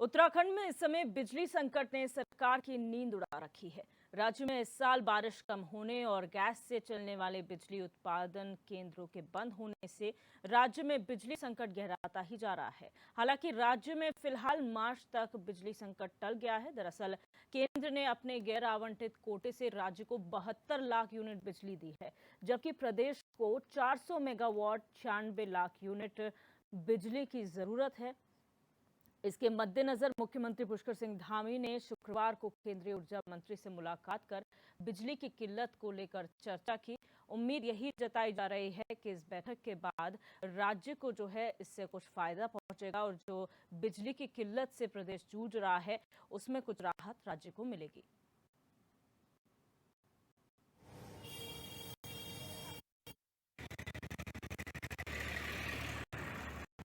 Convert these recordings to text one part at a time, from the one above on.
उत्तराखंड में इस समय बिजली संकट ने सरकार की नींद उड़ा रखी है। राज्य में इस साल बारिश कम होने और गैस से चलने वाले बिजली उत्पादन केंद्रों के बंद होने से राज्य में बिजली संकट गहराता ही जा रहा है। हालांकि राज्य में फिलहाल मार्च तक बिजली संकट टल गया है। दरअसल केंद्र ने अपने गैर आवंटित कोटे से राज्य को 72 लाख यूनिट बिजली दी है, जबकि प्रदेश को 400 मेगावाट 96 लाख यूनिट बिजली की जरूरत है। इसके मद्देनजर मुख्यमंत्री पुष्कर सिंह धामी ने शुक्रवार को केंद्रीय ऊर्जा मंत्री से मुलाकात कर बिजली की किल्लत को लेकर चर्चा की। उम्मीद यही जताई जा रही है कि इस बैठक के बाद राज्य को जो है इससे कुछ फायदा पहुंचेगा और जो बिजली की किल्लत से प्रदेश जूझ रहा है उसमें कुछ राहत राज्य को मिलेगी।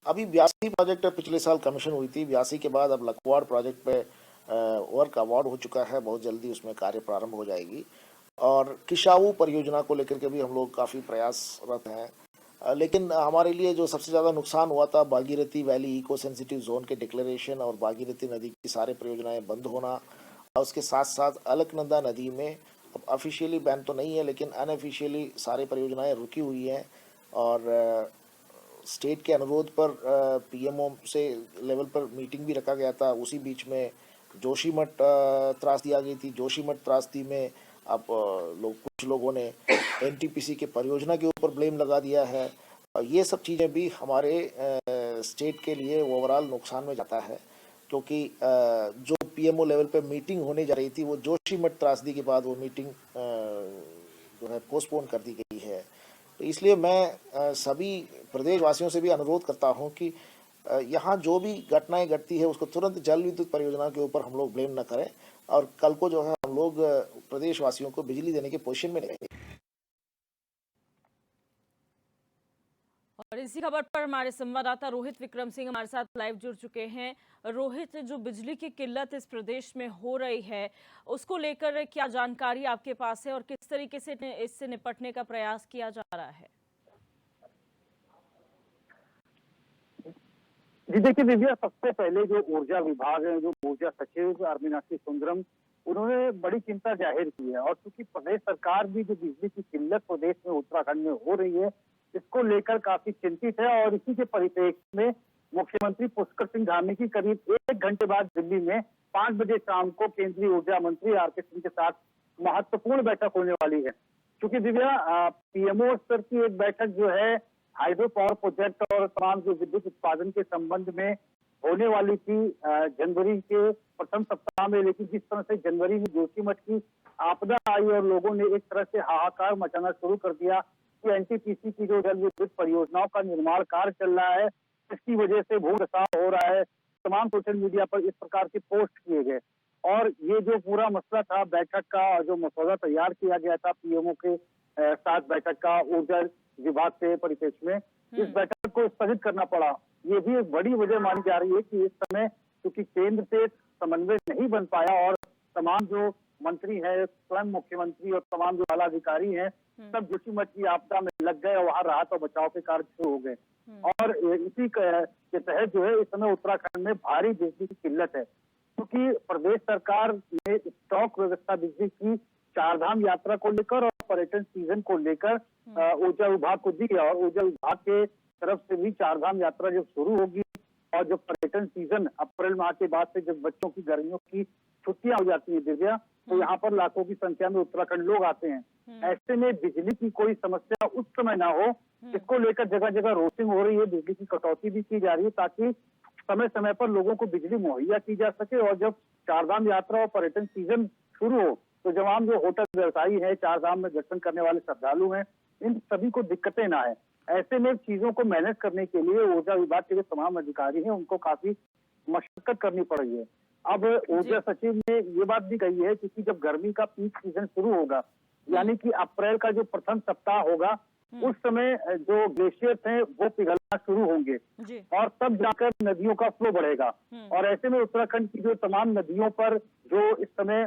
अभी 82 प्रोजेक्ट पिछले साल कमीशन हुई थी। 82 के बाद अब लखवाड़ प्रोजेक्ट पे वर्क अवार्ड हो चुका है। बहुत जल्दी उसमें कार्य प्रारंभ हो जाएगी और किशाऊ परियोजना को लेकर के भी हम लोग काफ़ी प्रयासरत हैं। लेकिन हमारे लिए जो सबसे ज़्यादा नुकसान हुआ था Bhagirathi valley eco sensitive zone के डिक्लेरेशन और भागीरथी नदी की सारे परियोजनाएं बंद होना और उसके साथ साथ अलकनंदा नदी में अब ऑफिशियली बैन तो नहीं है लेकिन अनऑफिशियली सारी परियोजनाएं रुकी हुई हैं और स्टेट के अनुरोध पर पीएमओ से लेवल पर मीटिंग भी रखा गया था। उसी बीच में जोशीमठ त्रासदी आ गई थी। जोशीमठ त्रासदी में अब कुछ लोगों ने एनटीपीसी के परियोजना के ऊपर ब्लेम लगा दिया है। ये सब चीज़ें भी हमारे स्टेट के लिए ओवरऑल नुकसान में जाता है, क्योंकि जो पीएमओ लेवल पे मीटिंग होने जा रही थी वो जोशीमठ त्रासदी के बाद वो मीटिंग जो है पोस्टपोन कर दी गई है। तो इसलिए मैं सभी प्रदेशवासियों से भी अनुरोध करता हूं कि यहाँ जो भी घटनाएं घटती है उसको तुरंत जल विद्युत परियोजना के ऊपर हम लोग ब्लेम न करें और कल को जो है हम लोग प्रदेशवासियों को बिजली देने के पोजीशन में रहेंगे। और इसी खबर पर हमारे संवाददाता रोहित विक्रम सिंह हमारे साथ लाइव जुड़ चुके हैं। रोहित, जो बिजली की किल्लत इस प्रदेश में हो रही है उसको लेकर क्या जानकारी आपके पास है और किस तरीके से इससे निपटने का प्रयास किया जा रहा है? जी देखिए दिव्या, सबसे पहले जो ऊर्जा विभाग है, जो ऊर्जा सचिव मीनाक्षी सुंदरम, उन्होंने बड़ी चिंता जाहिर की है और चूंकि प्रदेश सरकार भी जो बिजली की किल्लत प्रदेश में उत्तराखंड में हो रही है इसको लेकर काफी चिंतित है और इसी के परिप्रेक्ष्य में मुख्यमंत्री पुष्कर सिंह धामी की करीब 1 घंटे बाद दिल्ली में 5 बजे शाम को केंद्रीय ऊर्जा मंत्री आरके सिंह के साथ महत्वपूर्ण बैठक होने वाली है। क्योंकि दिव्या, पीएमओ स्तर की एक बैठक जो है हाइड्रो पावर प्रोजेक्ट और तमाम जो विद्युत उत्पादन के संबंध में होने वाली थी जनवरी के प्रथम सप्ताह में, लेकिन जिस तरह से जनवरी में जोशीमठ की आपदा आई और लोगों ने एक तरह से हाहाकार मचाना शुरू कर दिया कि एनटीपीसी की जो जल विद्युत परियोजनाओं का निर्माण कार्य चल रहा है इसकी वजह से भूधसाव हो रहा है। तमाम सोशल मीडिया पर इस प्रकार के पोस्ट किए गए और ये जो पूरा मसला था बैठक का, जो मसौदा तैयार किया गया था पीएमओ के साथ बैठक का ऊर्जा विभाग के परिप्रेक्ष्य में, इस बैठक को स्थगित करना पड़ा। ये भी एक बड़ी वजह मानी जा रही है कि इस समय क्योंकि केंद्र से समन्वय नहीं बन पाया और तमाम जो मंत्री हैं, स्वयं मुख्यमंत्री और तमाम जो आला अधिकारी हैं, सब जोशीमठ की आपदा में लग गए और वहां राहत और बचाव के कार्य शुरू हो गए। और इसी के तहत जो है इस समय उत्तराखंड में भारी बिजली की किल्लत है, क्योंकि प्रदेश सरकार ने स्टॉक व्यवस्था बिजली की चारधाम यात्रा को लेकर और पर्यटन सीजन को लेकर ऊर्जा विभाग को दी और ऊर्जा विभाग के तरफ से भी चारधाम यात्रा जब शुरू होगी और जो पर्यटन सीजन अप्रैल माह के बाद से जब बच्चों की गर्मियों की छुट्टियां हो जाती हैं दिव्या, तो यहाँ पर लाखों की संख्या में उत्तराखंड लोग आते हैं। ऐसे में बिजली की कोई समस्या उस समय ना हो, इसको लेकर जगह जगह रोस्टिंग हो रही है, बिजली की कटौती भी की जा रही है ताकि समय समय पर लोगों को बिजली मुहैया की जा सके और जब चारधाम यात्रा और पर्यटन सीजन शुरू हो तो तमाम जो होटल व्यवसायी है, चारधाम में दर्शन करने वाले श्रद्धालु हैं, इन सभी को दिक्कतें ना आए। ऐसे में चीजों को मैनेज करने के लिए ऊर्जा विभाग के जो तमाम अधिकारी हैं उनको काफी मशक्कत करनी पड़ रही है। अब ऊर्जा सचिव ने ये बात भी कही है क्योंकि जब गर्मी का पीक सीजन शुरू होगा, यानी कि अप्रैल का जो प्रथम सप्ताह होगा, उस समय जो ग्लेशियर हैं वो पिघलना शुरू होंगे और तब जाकर नदियों का फ्लो बढ़ेगा। और ऐसे में उत्तराखंड की जो तमाम नदियों पर जो इस समय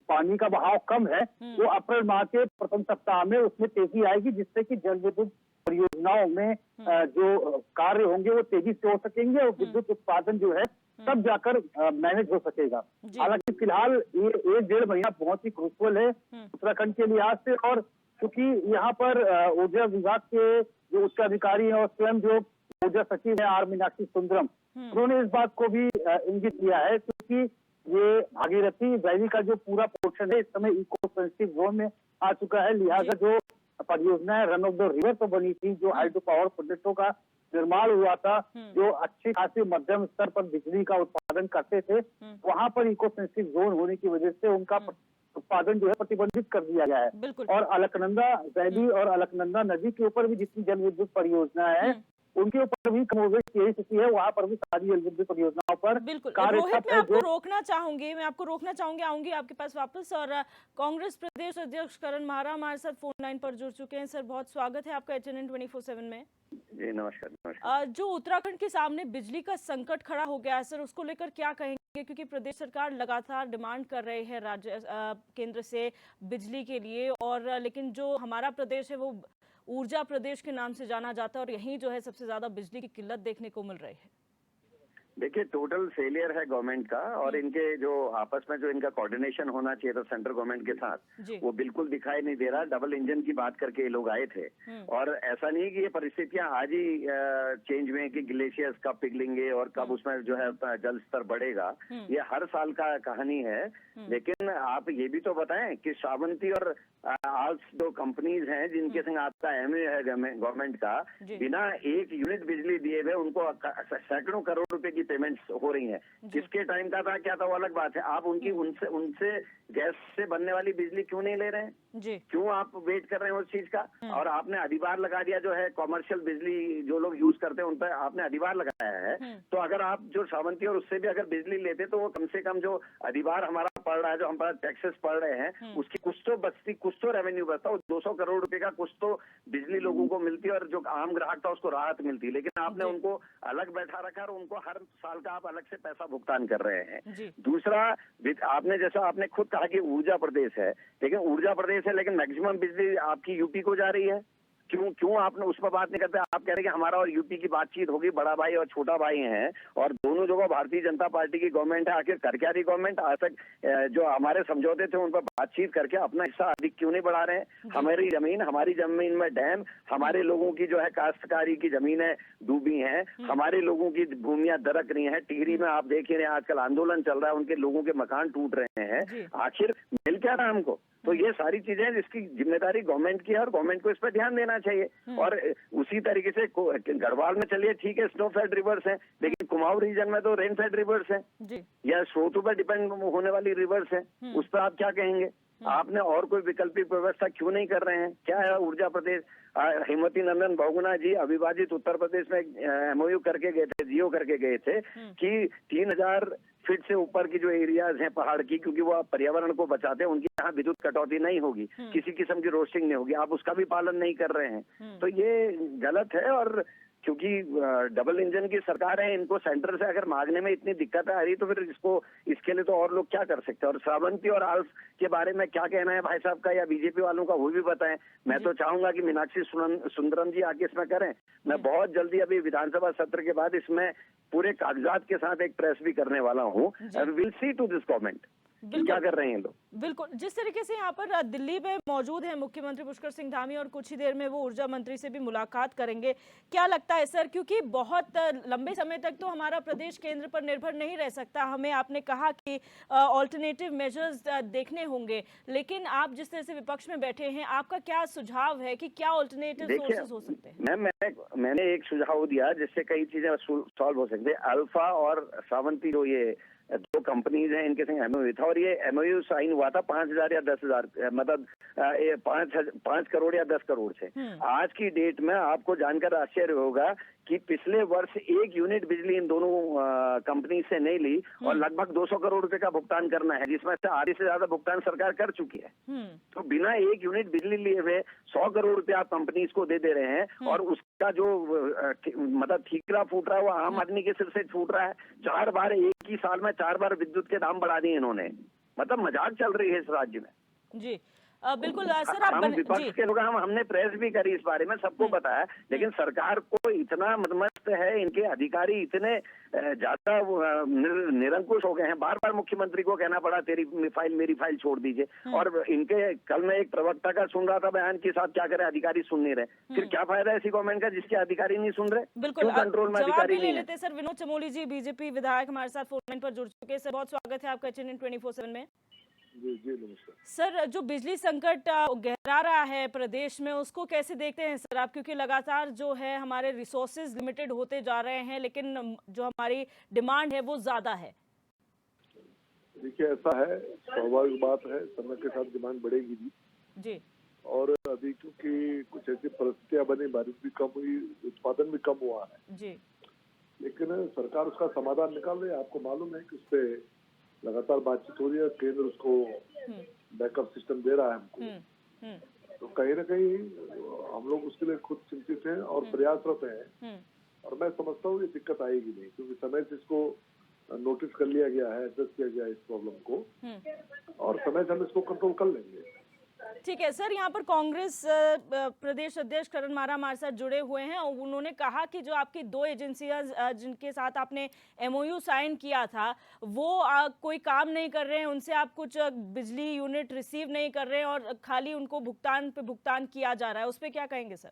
पानी का बहाव कम है, वो अप्रैल माह के प्रथम सप्ताह में उसमें तेजी आएगी, जिससे कि जल विद्युत परियोजनाओं में जो कार्य होंगे वो तेजी से हो सकेंगे और विद्युत उत्पादन जो है तब जाकर मैनेज हो सकेगा। जी। हालांकि फिलहाल ये 1-1.5 महीना बहुत ही क्रूशियल है उत्तराखंड के लिहाज से, और क्योंकि यहाँ पर ऊर्जा विभाग के जो उच्च अधिकारी हैं और स्वयं जो ऊर्जा सचिव है आर मीनाक्षी सुंदरम, उन्होंने इस बात को भी इंगित किया है, क्योंकि ये भागीरथी वैली का जो पूरा पोर्शन है इस समय इको सेंसिटिव जोन में आ चुका है। लिहाजा जो परियोजना है रन ऑफ द रिवर तो बनी थी, जो हाइड्रो पावर प्रोजेक्टों का निर्माण हुआ था, जो अच्छी खासी मध्यम स्तर पर बिजली का उत्पादन करते थे, वहां पर इको सेंसिटिव जोन होने की वजह से उनका उत्पादन जो है प्रतिबंधित कर दिया गया है। बिल्कुल। और अलकनंदा वैली और अलकनंदा नदी के ऊपर भी जितनी जल विद्युत परियोजना है उनके ऊपर भी कमोबेश यही स्थिति है, वहां पर भी सारी जल विद्युत परियोजनाओं पर बिल्कुल। कार्य रोहित, ठप मैं है। आपको रोकना चाहूंगी, आऊंगी आपके पास वापस। और कांग्रेस प्रदेश अध्यक्ष करण माहरा हमारे साथ फोन लाइन पर जुड़ चुके हैं। सर, बहुत स्वागत है आपका HNN 24/7 में। जी नमस्कार। जो उत्तराखंड के सामने बिजली का संकट खड़ा हो गया है सर, उसको लेकर क्या कहेंगे? क्योंकि प्रदेश सरकार लगातार डिमांड कर रहे हैं राज्य केंद्र से बिजली के लिए, और लेकिन जो हमारा प्रदेश है वो ऊर्जा प्रदेश के नाम से जाना जाता है, और यहीं जो है सबसे ज्यादा बिजली की किल्लत देखने को मिल रही है। देखिए, टोटल फेलियर है गवर्नमेंट का, और इनके जो आपस में जो इनका कोऑर्डिनेशन होना चाहिए था सेंट्रल गवर्नमेंट के साथ, वो बिल्कुल दिखाई नहीं दे रहा। डबल इंजन की बात करके ये लोग आए थे, और ऐसा नहीं कि ये परिस्थितियां आज ही चेंज हुई कि ग्लेशियर्स कब पिघलेंगे और कब उसमें जो है जल स्तर बढ़ेगा। ये हर साल का कहानी है। लेकिन आप ये भी तो बताएं कि श्रावंती और आल्स जो कंपनीज हैं जिनके संग आपका MOU है गवर्नमेंट का, बिना 1 यूनिट बिजली दिए हुए उनको सैकड़ों करोड़ रुपए की पेमेंट्स हो रही हैं। किसके टाइम का था क्या था वो अलग बात है। आप उनसे गैस से बनने वाली बिजली क्यों नहीं ले रहे हैं? क्यों आप वेट कर रहे हैं उस चीज का? और आपने अधिभार लगा दिया, जो है कॉमर्शियल बिजली जो लोग यूज करते हैं उन पर आपने अधिभार लगाया है। तो अगर आप जो श्रावंती और उससे भी अगर बिजली लेते तो वो कम से कम जो अधिभार हमारा पड़ रहा है, जो हमारा टैक्सेस पड़ रहे हैं, उसकी कुछ तो बचती, कुछ तो रेवेन्यू बचता। 200 करोड़ रुपए का कुछ तो बिजली लोगों को मिलती, और जो आम ग्राहक था उसको राहत मिलती। लेकिन आपने उनको अलग बैठा रखा और उनको हर साल का आप अलग से पैसा भुगतान कर रहे हैं। दूसरा, आपने खुद कहा कि ऊर्जा प्रदेश है, लेकिन ऊर्जा प्रदेश है लेकिन मैक्सिमम बिजली आपकी यूपी को जा रही है। क्यों आपने उस पर बात नहीं करते? आप कह रहे हैं कि हमारा और यूपी की बातचीत होगी, बड़ा भाई और छोटा भाई हैं, और दोनों जगह भारतीय जनता पार्टी की गवर्नमेंट है। आखिर कर क्या रही गवर्नमेंट? आज तक जो हमारे समझौते थे उन पर बातचीत करके अपना हिस्सा अधिक क्यों नहीं बढ़ा रहे हैं? हमारी जमीन में डैम, हमारे लोगों की जो है काश्तकारी की जमीनें डूबी हैं, हमारे लोगों की भूमियां दरक रही हैं। टिहरी में आप देख ही रहे हैं आजकल आंदोलन चल रहा है, उनके लोगों के मकान टूट रहे हैं। आखिर मिल क्या रहा हमको? तो ये सारी चीजें जिसकी जिम्मेदारी गवर्नमेंट की है, और गवर्नमेंट को इस पर ध्यान देना चाहिए। और उसी तरीके से गढ़वाल में चलिए ठीक है, स्नो फेड रिवर्स है, लेकिन कुमाऊं रीजन में तो रेन फेड रिवर्स है, या स्रोतों पर डिपेंड होने वाली रिवर्स है। उस पर आप क्या कहेंगे? आपने और कोई वैकल्पिक व्यवस्था क्यों नहीं कर रहे हैं? क्या है ऊर्जा प्रदेश? हेमवती नंदन बहुगुणा जी अविभाजित उत्तर प्रदेश में MOU करके गए थे, जियो करके गए थे कि 3000 फीट से ऊपर की जो एरियाज हैं पहाड़ की, क्योंकि वो पर्यावरण को बचाते हैं, उनकी यहाँ विद्युत कटौती नहीं होगी, किसी किस्म की रोस्टिंग नहीं होगी, आप उसका भी पालन नहीं कर रहे हैं। तो ये गलत है। और क्योंकि डबल इंजन की सरकार है, इनको सेंटर से अगर मांगने में इतनी दिक्कत आ रही तो फिर इसके लिए तो और लोग क्या कर सकते हैं? और श्रावंती और आल्स के बारे में क्या कहना है भाई साहब का या बीजेपी वालों का, वो भी बताएं। मैं तो चाहूंगा कि मीनाक्षी सुंदरम जी आके इसमें करें। मैं बहुत जल्दी अभी विधानसभा सत्र के बाद इसमें पूरे कागजात के साथ एक प्रेस भी करने वाला हूँ। Will see to this government क्या कर रहे हैं लोग। बिल्कुल, जिस तरीके से यहाँ पर दिल्ली में मौजूद है मुख्यमंत्री पुष्कर सिंह धामी, और कुछ ही देर में वो ऊर्जा मंत्री से भी मुलाकात करेंगे, क्या लगता है सर? क्योंकि बहुत लंबे समय तक तो हमारा प्रदेश केंद्र पर निर्भर नहीं रह सकता। हमें आपने कहा कि ऑल्टरनेटिव मेजर्स देखने होंगे, लेकिन आप जिस तरह से विपक्ष में बैठे हैं, आपका क्या सुझाव है कि क्या ऑल्टरनेटिव सोर्सेज हो सकते हैं? मैंने एक सुझाव दिया जिससे कई चीजें सॉल्व हो सकती है। अल्फा और श्रावंती जो ये 2 कंपनीज हैं, इनके संग MOU था, और ये MOU साइन हुआ था 5000 या 10,000, मतलब 5 करोड़ या 10 करोड़ से। आज की डेट में आपको जानकर आश्चर्य होगा कि पिछले वर्ष 1 यूनिट बिजली इन दोनों कंपनी से नहीं ली, और लगभग 200 करोड़ रुपए का भुगतान करना है, जिसमें से आधे से ज्यादा भुगतान सरकार कर चुकी है। तो बिना 1 यूनिट बिजली लिए हुए 100 करोड़ रुपए आप कंपनीज को दे दे रहे हैं, और उसका जो मतलब ठीकरा फूट रहा है वो आम आदमी के सिर से फूट रहा है। 4 बार एक ही साल में 4 बार विद्युत के दाम बढ़ा दिए इन्होंने। मतलब मजाक चल रही है इस राज्य में। जी, बिल्कुल सर आप हम विपक्ष के लोग हमने प्रेस भी करी इस बारे में, सबको बताया, लेकिन सरकार को इतना मदमस्त है, इनके अधिकारी इतने ज्यादा निरंकुश हो गए हैं, बार बार मुख्यमंत्री को कहना पड़ा तेरी फाइल मेरी फाइल छोड़ दीजिए। और इनके कल मैं एक प्रवक्ता का सुन रहा था बयान के साथ, क्या करे अधिकारी सुन नहीं रहे। फिर क्या फायदा ऐसी गवर्नमेंट का जिसके अधिकारी नहीं सुन रहे? बिल्कुल कंट्रोल में अधिकारी नहीं लेते सर। विनोद चमोली जी बीजेपी विधायक हमारे साथ फोन लाइन पर जुड़ चुके हैं। सर बहुत स्वागत है आपका एचएनएन 24/7 में। जी नमस्कार सर, जो बिजली संकट गहरा रहा है प्रदेश में, उसको कैसे देखते हैं सर आप? क्योंकि लगातार जो है हमारे रिसोर्सेज लिमिटेड होते जा रहे हैं, लेकिन जो हमारी डिमांड है वो ज्यादा है। देखिए ऐसा है, स्वाभाविक बात है, समय के साथ डिमांड बढ़ेगी जी। और अभी क्योंकि कुछ ऐसी परिस्थितियां बनी, बारिश भी कम हुई, उत्पादन भी कम हुआ है जी, लेकिन सरकार उसका समाधान निकाल रही है। आपको मालूम है कि उस पे लगातार बातचीत हो रही है, केंद्र उसको बैकअप सिस्टम दे रहा है हमको। तो कहीं ना कहीं हम लोग उसके लिए खुद चिंतित हैं और प्रयासरत हैं, और मैं समझता हूँ ये दिक्कत आएगी नहीं, क्योंकि समय से इसको नोटिस कर लिया गया है, एड्रेस किया गया है इस प्रॉब्लम को, और समय से हम इसको कंट्रोल कर लेंगे। ठीक है सर। यहाँ पर कांग्रेस प्रदेश अध्यक्ष करण मारा हमारे साथ जुड़े हुए हैं और उन्होंने कहा कि जो आपकी 2 एजेंसियां जिनके साथ आपने एमओयू साइन किया था वो कोई काम नहीं कर रहे हैं, उनसे आप कुछ बिजली यूनिट रिसीव नहीं कर रहे हैं और खाली उनको भुगतान पे भुगतान किया जा रहा है। उस पर क्या कहेंगे सर?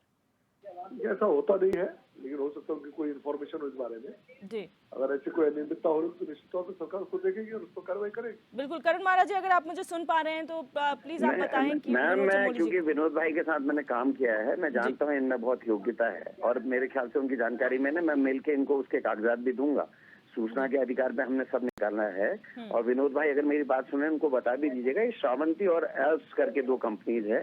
ऐसा होता नहीं है, लेकिन हो सकता है उनकी कोई इन्फॉर्मेशन हो इस बारे में जी। अगर ऐसी कोई अनियमितता हो रही तो निश्चित तौर पर सरकार उसको देखेगी और उस पर कार्रवाई करेगी। बिल्कुल। करण महाराज जी, अगर आप मुझे सुन पा रहे हैं तो प्लीज आप बताएं कि मैं क्योंकि विनोद भाई के साथ मैंने काम किया है, मैं जानता हूँ इनमें बहुत योग्यता है, और मेरे ख्याल से उनकी जानकारी में मैं मिल के इनको उसके कागजात भी दूंगा। सूचना के अधिकार पे हमने सब निकालना है। और विनोद भाई अगर मेरी बात सुने, उनको बता भी दीजिएगा, ये श्रावंती और एल्स करके 2 कंपनीज है,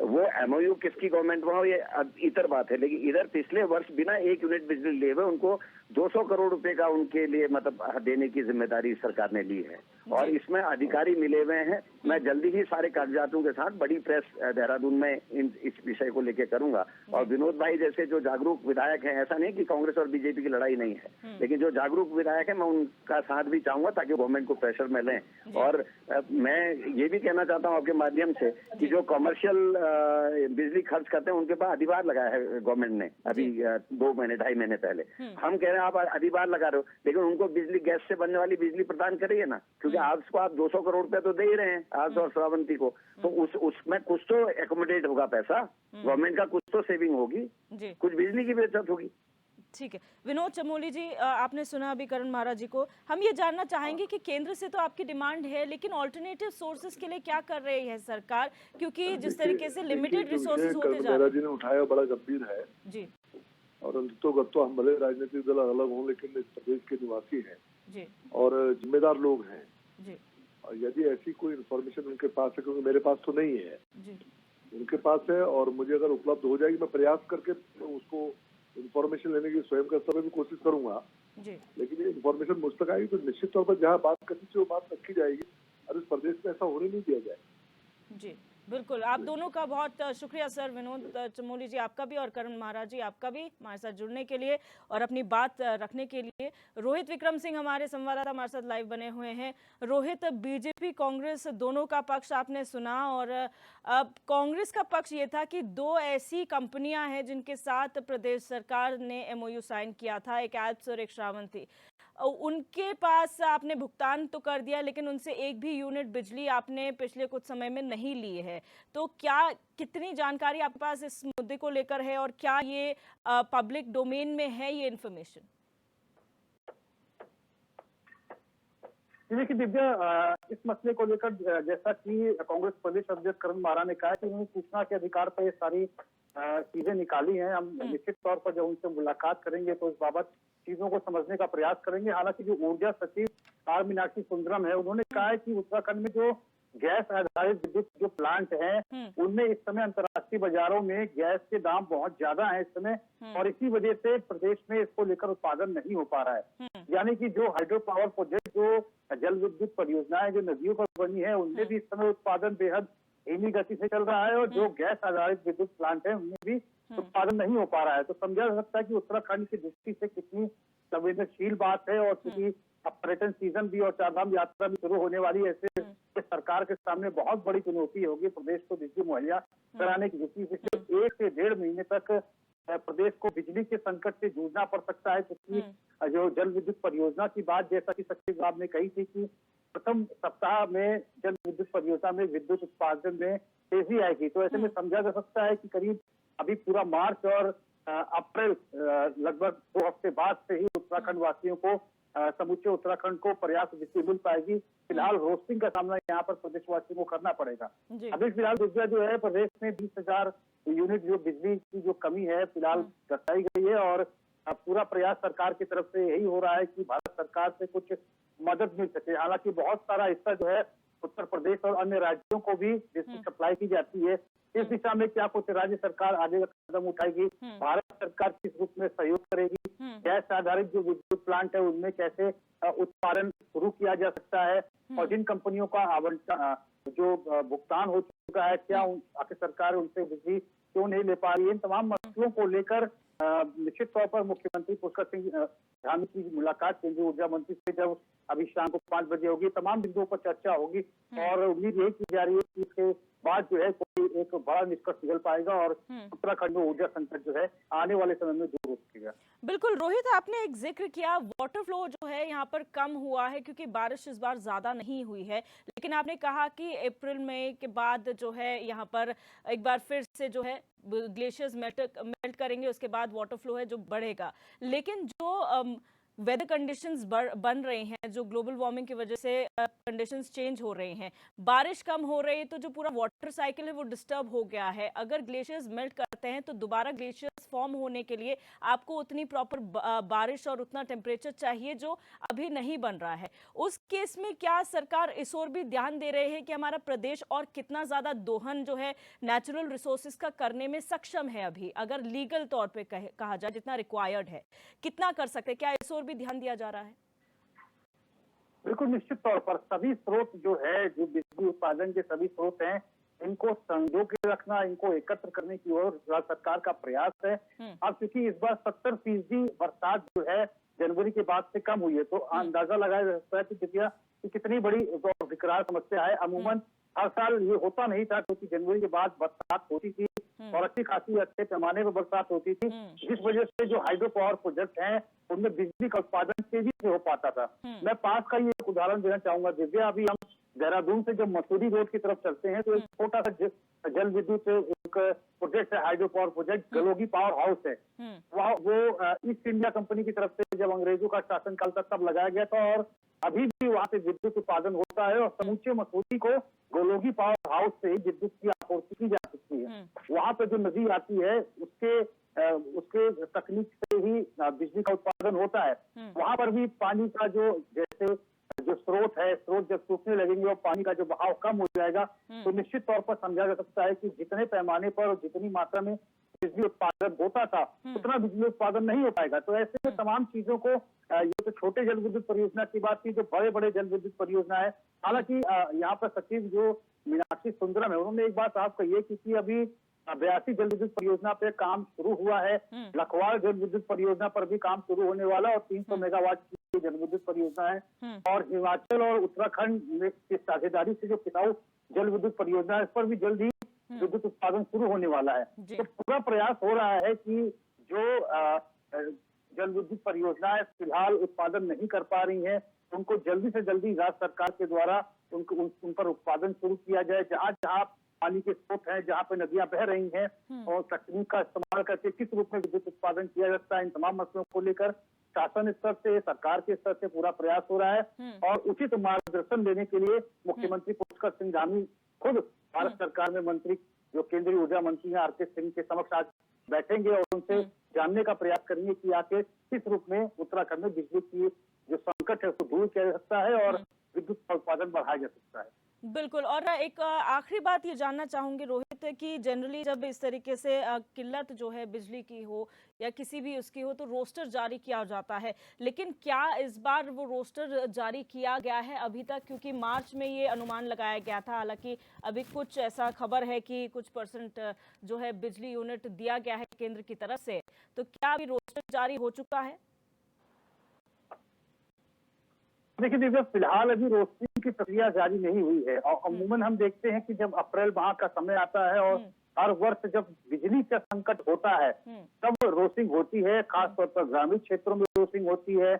वो एमओयू किसकी गवर्नमेंट में हो ये इतर बात है, लेकिन इधर पिछले वर्ष बिना 1 यूनिट बिजली लिए हुए उनको 200 करोड़ रुपए का उनके लिए मतलब देने की जिम्मेदारी सरकार ने ली है, और इसमें अधिकारी मिले हुए हैं। मैं जल्दी ही सारे कागजातों के साथ बड़ी प्रेस देहरादून में इस विषय को लेकर करूंगा। और विनोद भाई जैसे जो जागरूक विधायक हैं, ऐसा नहीं कि कांग्रेस और बीजेपी की लड़ाई नहीं है, लेकिन जो जागरूक विधायक है मैं उनका साथ भी चाहूंगा ताकि गवर्नमेंट को प्रेशर में लें। और मैं ये भी कहना चाहता हूँ आपके माध्यम से कि जो कॉमर्शियल बिजली खर्च करते हैं उनके पास अधिभार लगाया है गवर्नमेंट ने अभी 2 महीने 2.5 महीने पहले। हम कह रहे हैं आप अधिभार लगा रहे हो, लेकिन उनको बिजली गैस से बनने वाली बिजली प्रदान करिए ना, क्योंकि आज को आप 200 करोड़ रुपए तो दे ही रहे हैं आज और श्रावंती को, तो उसमें कुछ तो एकोमोडेट होगा पैसा, गवर्नमेंट का कुछ तो सेविंग होगी, कुछ बिजली की बचत होगी। ठीक है। विनोद चमोली जी, आपने सुना अभी करण महाराज जी को। हम ये जानना चाहेंगे कि केंद्र से तो आपकी डिमांड है, लेकिन ऑल्टरनेटिव सोर्सेज के लिए क्या कर रही है सरकार? क्योंकि जिस तरीके से लिमिटेड रिसोर्सेज होते जा रहे हैं। जी ने उठाया बड़ा गंभीर है जी, और तो हम भले राजनीतिक दल अलग हों, लेकिन इस प्रदेश के निवासी हैं जी, और जिम्मेदार लोग हैं जी। और यदि ऐसी कोई इन्फॉर्मेशन उनके पास है, क्योंकि मेरे पास तो नहीं है जी, उनके पास है, और मुझे अगर उपलब्ध हो जाएगी मैं प्रयास करके उसको इन्फॉर्मेशन लेने की स्वयं का समय भी कोशिश करूंगा जी। लेकिन ये इन्फॉर्मेशन मुझ तक आएगी तो निश्चित तौर पर जहाँ बात करनी चाहिए वो बात रखी जाएगी, और इस प्रदेश में ऐसा होने नहीं दिया जाए जी। बिल्कुल, आप दोनों का बहुत शुक्रिया सर, विनोद चमोली जी आपका भी और करण महाराज जी आपका भी हमारे साथ जुड़ने के लिए और अपनी बात रखने के लिए। रोहित विक्रम सिंह हमारे संवाददाता हमारे साथ लाइव बने हुए हैं। रोहित, बीजेपी कांग्रेस दोनों का पक्ष आपने सुना, और अब कांग्रेस का पक्ष ये था कि 2 ऐसी कंपनियां हैं जिनके साथ प्रदेश सरकार ने एमओयू साइन किया था, एक एल्प्स और एक श्रावंती। उनके पास आपने भुगतान तो कर दिया, लेकिन उनसे 1 भी यूनिट बिजली आपने पिछले कुछ समय में नहीं ली है। तो क्या कितनी जानकारी आपके पास इस मुद्दे को लेकर है, और क्या ये पब्लिक डोमेन में है ये इन्फॉर्मेशन? देखिए दिव्या, इस मसले को लेकर जैसा कि कांग्रेस प्रदेश अध्यक्ष करण मारा ने कहा कि उन्होंने सूचना के अधिकार पर ये सारी चीजें निकाली हैं। हम निश्चित तौर पर जब उनसे मुलाकात करेंगे तो इस बाबत चीजों को समझने का प्रयास करेंगे। हालांकि जो ऊर्जा सचिव आर मीनाक्षी सुंदरम है, उन्होंने कहा है कि उत्तराखंड में जो गैस आधारित विद्युत जो प्लांट हैं उनमें इस समय अंतर्राष्ट्रीय बाजारों में गैस के दाम बहुत ज्यादा हैं इस समय, और इसी वजह से प्रदेश में इसको लेकर उत्पादन नहीं हो पा रहा है। यानी कि जो हाइड्रो पावर प्रोजेक्ट, जो जल विद्युत परियोजनाएं जो नदियों पर बनी है, उनमें भी इस समय उत्पादन बेहद धीमी गति से चल रहा है, और जो गैस आधारित विद्युत प्लांट है उनमें भी उत्पादन नहीं हो पा रहा है। तो समझा जा सकता है कि उत्तराखंड की दृष्टि से कितनी संवेदनशील बात है, और क्योंकि अब पर्यटन सीजन भी और चारधाम यात्रा भी शुरू होने वाली है। ऐसे में सरकार के सामने बहुत बड़ी चुनौती होगी प्रदेश को बिजली मुहैया कराने की, जिसकी पिछले 1 से 1.5 महीने तक प्रदेश को बिजली के संकट से जूझना पड़ सकता है। क्योंकि जो जल विद्युत परियोजना की बात, जैसा कि सचिव साहब ने कही थी कि प्रथम सप्ताह में जल विद्युत परियोजना में विद्युत उत्पादन में तेजी आएगी। तो ऐसे में समझा जा सकता है कि करीब अभी पूरा मार्च और अप्रैल लगभग 2 हफ्ते बाद से ही उत्तराखंड वासियों को, समूचे उत्तराखंड को पर्याप्त बिजली मिल पाएगी। फिलहाल रोस्टिंग का सामना यहाँ पर प्रदेशवासियों को करना पड़ेगा। अभी फिलहाल दिव्या जो है, प्रदेश में 20,000 यूनिट जो बिजली की जो कमी है फिलहाल दर्शाई गई है और पूरा प्रयास सरकार की तरफ से यही हो रहा है कि भारत सरकार से कुछ मदद मिल सके। हालांकि बहुत सारा हिस्सा जो है उत्तर प्रदेश और अन्य राज्यों को भी बिजली सप्लाई की जाती है। इस दिशा में क्या कुछ राज्य सरकार आगे कदम उठाएगी, भारत सरकार किस रूप में सहयोग करेगी, गैस आधारित जो विद्युत प्लांट है उनमें कैसे उत्पादन शुरू किया जा सकता है और जिन कंपनियों का आवंटन जो भुगतान हो चुका है, क्या आखिर सरकार उनसे बिजली क्यों नहीं ले पा रही है, इन तमाम मसलों को लेकर निश्चित तौर पर मुख्यमंत्री पुष्कर सिंह धामी की मुलाकात केंद्रीय ऊर्जा मंत्री से जब अभी शाम को 5 बजे होगी, तमाम बिंदुओं पर चर्चा होगी और उम्मीद यही की जा रही है कि इसके बाद जो है कोई एक बड़ा निष्कर्ष निकल पाएगा और उत्तराखंड में ऊर्जा संकट जो है आने वाले समय में दूर हो सकेगा। बिल्कुल रोहित, आपने एक जिक्र किया वाटर फ्लो जो है यहाँ पर कम हुआ है क्योंकि बारिश इस बार ज्यादा नहीं हुई है, लेकिन आपने कहा कि अप्रैल मई के बाद जो है यहाँ पर एक बार फिर से जो है ग्लेशियर्स मेल्ट करेंगे, उसके बाद वाटर फ्लो है जो बढ़ेगा। लेकिन जो वेदर कंडीशंस बन रहे हैं, जो ग्लोबल वार्मिंग की वजह से कंडीशंस चेंज हो रहे हैं, बारिश कम हो रही है, तो जो पूरा वाटर साइकिल है वो डिस्टर्ब हो गया है। अगर ग्लेशियर्स मेल्ट करते हैं तो दोबारा ग्लेशियर्स फॉर्म होने के लिए आपको उतनी प्रॉपर बारिश और उतना टेम्परेचर चाहिए जो अभी नहीं बन रहा है। उस केस में क्या सरकार इस ओर भी ध्यान दे रहे हैं कि हमारा प्रदेश और कितना ज्यादा दोहन जो है नेचुरल रिसोर्सेज का करने में सक्षम है? अभी अगर लीगल तौर पे कहा जाए जितना रिक्वायर्ड है, कितना कर सकते हैं? क्या इस ओर भी ध्यान दिया जा रहा है? बिल्कुल, निश्चित तौर पर सभी स्रोत जो है, जो बिजली उत्पादन के सभी स्रोत हैं, इनको संजो के रखना, इनको एकत्र करने की ओर राज्य सरकार का प्रयास है। अब क्योंकि इस बार 70% बरसात जो है जनवरी के बाद से कम हुई है, तो अंदाजा लगाया जा सकता है कि कितनी बड़ी विकराल समस्या है। अमूमन हर साल ये होता नहीं था क्योंकि जनवरी के बाद बरसात होती थी और अच्छी खासी अच्छे पैमाने पर बरसात होती थी, जिस वजह से जो हाइड्रो पावर प्रोजेक्ट हैं उनमें बिजली का उत्पादन तेजी से हो पाता था। मैं पास का ये एक उदाहरण देना चाहूंगा दिव्या। अभी हम देहरादून से जब मसूरी रोड की तरफ चलते हैं तो एक छोटा सा जल विद्युत एक प्रोजेक्ट है, hydro power project Galogi power house है। वह वो ईस्ट इंडिया कंपनी की तरफ से जब अंग्रेजों का शासनकाल था तब लगाया गया था और अभी भी वहाँ से विद्युत उत्पादन होता है और समूचे मसूरी को गोलोगी पावर हाउस से विद्युत की आपूर्ति की जा सकती है। वहाँ पे जो नदी आती है उसके तकनीक से ही बिजली का उत्पादन होता है। वहाँ पर भी पानी का जो स्रोत है, स्रोत जब सूखने लगेंगे और पानी का जो बहाव कम हो जाएगा तो निश्चित तौर पर समझा जा सकता है कि जितने पैमाने पर और जितनी मात्रा में बिजली उत्पादन होता था उतना बिजली उत्पादन नहीं हो पाएगा। तो ऐसे में तमाम चीजों को, ये तो छोटे जल विद्युत परियोजना की बात थी, जो बड़े बड़े जल विद्युत परियोजना है। हालांकि यहाँ पर सचिव जो मीनाक्षी सुंदरम है उन्होंने एक बात साफ कही है कि अभी 82 जल विद्युत परियोजना पे काम शुरू हुआ है, लखवाड़ जल विद्युत परियोजना पर भी काम शुरू होने वाला और 300 मेगावाट की जल विद्युत परियोजना है और हिमाचल और उत्तराखंड में साझेदारी से जो किसाऊ जल विद्युत परियोजना है इस पर भी जल्द ही विद्युत उत्पादन शुरू होने वाला है। तो पूरा प्रयास हो रहा है कि जो जल विद्युत परियोजनाएं फिलहाल उत्पादन नहीं कर पा रही हैं उनको जल्दी से जल्दी राज्य सरकार के द्वारा उन पर उत्पादन शुरू किया जाए। जहाँ जहाँ पानी के स्रोत हैं, जहाँ पे नदियां बह रही हैं और तकनीक का इस्तेमाल करके किस रूप में विद्युत उत्पादन किया जाता है, इन तमाम मसलों को लेकर शासन स्तर से, सरकार के स्तर से पूरा प्रयास हो रहा है और उचित मार्गदर्शन देने के लिए मुख्यमंत्री पुष्कर सिंह धामी खुद भारत सरकार में मंत्री जो केंद्रीय ऊर्जा मंत्री हैं आर.के. सिंह के समक्ष आज बैठेंगे और उनसे जानने का प्रयास करेंगे कि आखिर किस रूप में उत्तराखंड में बिजली की जो संकट है उसको दूर किया जा सकता है और विद्युत का उत्पादन बढ़ाया जा सकता है। बिल्कुल। और एक आखिरी बात ये जानना चाहूंगी रोहित कि जनरली जब इस तरीके से किल्लत जो है बिजली की हो या किसी भी उसकी हो तो रोस्टर जारी किया जाता है, लेकिन क्या इस बार वो रोस्टर जारी किया गया है अभी तक? क्योंकि मार्च में ये अनुमान लगाया गया था, हालांकि अभी कुछ ऐसा खबर है कि कुछ % जो है बिजली यूनिट दिया गया है केंद्र की तरफ से, तो क्या अभी रोस्टर जारी हो चुका है? देखिए दिव्या, फिलहाल अभी रोस्टिंग की प्रक्रिया जारी नहीं हुई है और अमूमन हम देखते हैं कि जब अप्रैल माह का समय आता है और हर वर्ष जब बिजली का संकट होता है तब रोस्टिंग होती है। खास तौर पर ग्रामीण क्षेत्रों में रोस्टिंग होती है,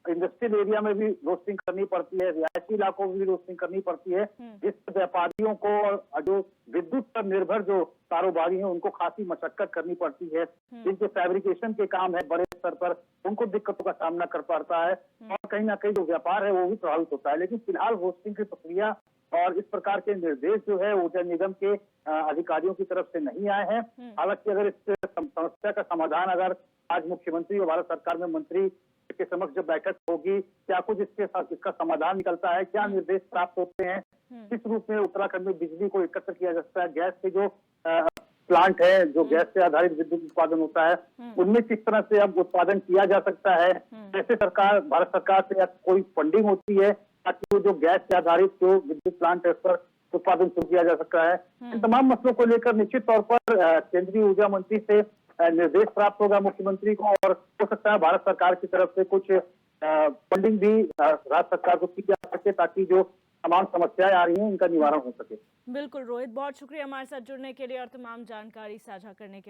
इंडस्ट्रियल एरिया में भी रोस्टिंग करनी पड़ती है, रिहायशी इलाकों में भी रोस्टिंग करनी पड़ती है, जिससे व्यापारियों को और जो विद्युत पर निर्भर जो कारोबारी हैं उनको खासी मशक्कत करनी पड़ती है। जिनके फैब्रिकेशन के काम है बड़े स्तर पर, उनको दिक्कतों का सामना कर पड़ता है और कहीं ना कहीं जो व्यापार है वो भी प्रभावित होता है। लेकिन फिलहाल रोस्टिंग की प्रक्रिया और इस प्रकार के निर्देश जो है ऊर्जा निगम के अधिकारियों की तरफ से नहीं आए हैं। हालांकि अगर इस समस्या का समाधान अगर आज मुख्यमंत्री और भारत सरकार में मंत्री के समक्ष जब बैठक होगी, क्या कुछ इसका समाधान निकलता है, क्या निर्देश प्राप्त होते हैं, किस रूप में उत्तराखंड में बिजली को एकत्र किया जा सकता है, गैस के जो प्लांट है, जो गैस से आधारित विद्युत उत्पादन होता है, उनमें किस तरह से अब उत्पादन किया जा सकता है, कैसे सरकार, भारत सरकार से कोई फंडिंग होती है ताकि जो गैस से आधारित जो विद्युत प्लांट है उस पर उत्पादन शुरू किया जा सकता है। इन तमाम मसलों को लेकर निश्चित तौर पर केंद्रीय ऊर्जा मंत्री से निर्देश प्राप्त होगा मुख्यमंत्री को और हो सकता है भारत सरकार की तरफ से कुछ फंडिंग भी राज्य सरकार को की जा सके ताकि जो तमाम समस्याएं आ रही हैं इनका निवारण हो सके। बिल्कुल रोहित, बहुत शुक्रिया हमारे साथ जुड़ने के लिए और तमाम जानकारी साझा करने के लिए।